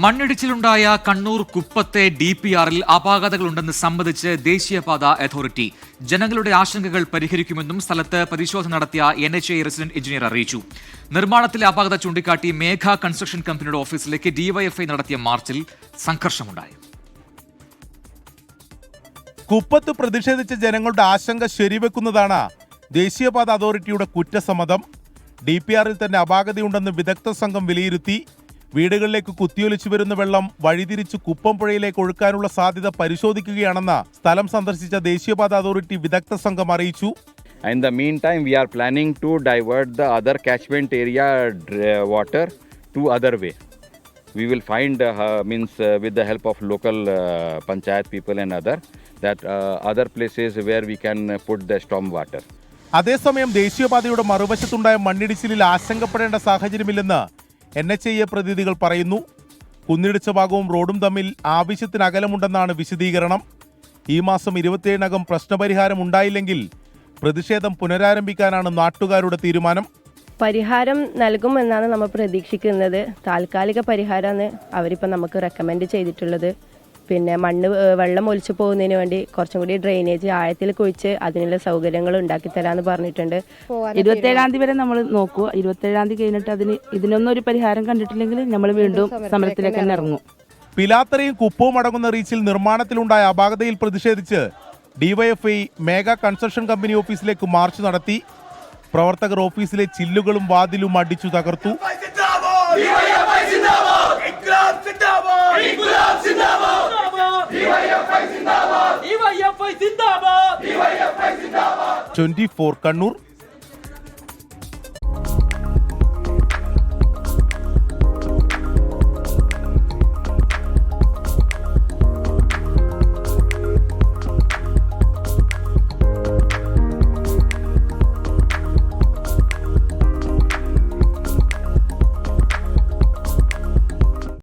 മണ്ണിടിച്ചിലുണ്ടായ കണ്ണൂർ കുപ്പത്തെ DPRൽ അപാകതകളുണ്ടെന്ന് സമ്മതിച്ച് ദേശീയപാത അതോറിറ്റി ജനങ്ങളുടെ ആശങ്കകൾ പരിഹരിക്കുമെന്നും സ്ഥലത്ത് പരിശോധന നടത്തിയ NHAI റെസിഡന്റ് എഞ്ചിനീയർ അറിയിച്ചു. നിർമ്മാണത്തിലെ അപാകത ചൂണ്ടിക്കാട്ടി മേഘ കൺസ്ട്രക്ഷൻ കമ്പനിയുടെ ഓഫീസിലേക്ക് DYFI നടത്തിയ മാർച്ചിൽ സംഘർഷമുണ്ടായി. കുപ്പത്ത് പ്രതിഷേധിച്ച ജനങ്ങളുടെ ആശങ്ക ശരിവെക്കുന്നതാണ് ദേശീയപാത അതോറിറ്റിയുടെ കുറ്റസമ്മതം. DPRൽ തന്നെ അപാകതയുണ്ടെന്ന് വിദഗ്ധ സംഘം വിലയിരുത്തി. വീടുകളിലേക്ക് കുത്തിയൊലിച്ചു വരുന്ന വെള്ളം വഴിതിരിച്ച് കുപ്പം പുഴയിലേക്ക് ഒഴുക്കാനുള്ള സാധ്യത പരിശോധിക്കുകയാണെന്ന് സ്ഥലം സന്ദർശിച്ച ദേശീയപാത അതോറിറ്റി വിദഗ്ധ സംഘം അറിയിച്ചു. In the meantime, we are planning to divert the other catchment area water to other way. We will find with the help of local panchayat people and other places where we can put the storm water. അതേസമയം ദേശീയപാതയുടെ മറുവശത്തുണ്ടായ മണ്ണിടിച്ചിലിൽ ആശങ്കപ്പെടേണ്ട സാഹചര്യമില്ലെന്ന് NHAI പ്രതിനിധികൾ പറയുന്നു. കുന്നിടിച്ച ഭാഗവും റോഡും തമ്മിൽ ആവശ്യത്തിന് അകലമുണ്ടെന്നാണ് വിശദീകരണം. ഈ മാസം 27-നകം പ്രശ്നപരിഹാരം ഉണ്ടായില്ലെങ്കിൽ പ്രതിഷേധം പുനരാരംഭിക്കാനാണ് നാട്ടുകാരുടെ തീരുമാനം. പരിഹാരം നൽകുമെന്നാണ് നമ്മൾ പ്രതീക്ഷിക്കുന്നത്. താൽക്കാലിക പരിഹാരമാണ് അവരിപ്പോൾ നമുക്ക് റെക്കമെൻഡ് ചെയ്തിട്ടുള്ളത്. പിന്നെ വെള്ളം ഒലിച്ചു പോകുന്നതിന് വേണ്ടി കുറച്ചും കൂടി ഡ്രെയിനേജ് ആഴത്തിൽ കുഴിച്ച് അതിനുള്ള സൗകര്യങ്ങൾ ഉണ്ടാക്കി തരാമെന്ന് പറഞ്ഞിട്ടുണ്ട്. 27-ാം തീയതി വരെ നമ്മൾ നോക്കൂ. 27-ാം തീയതി കഴിഞ്ഞിട്ട് ഇതിനൊന്നും ഒരു പരിഹാരം കണ്ടിട്ടില്ലെങ്കിൽ നമ്മൾ വീണ്ടും സമരത്തിലേക്ക് തന്നെ ഇറങ്ങും. പിലാത്തറയും കുപ്പവും അടങ്ങുന്ന റീച്ചിൽ നിർമ്മാണത്തിലുണ്ടായ അപാകതയിൽ പ്രതിഷേധിച്ച് DYFI മേഘ കൺസ്ട്രക്ഷൻ കമ്പനി ഓഫീസിലേക്ക് മാർച്ച് നടത്തി. പ്രവർത്തകർ ഓഫീസിലെ ചില്ലുകളും വാതിലും അടിച്ചു തകർത്തു. DYFI Zindabad! 24 കണ്ണൂർ.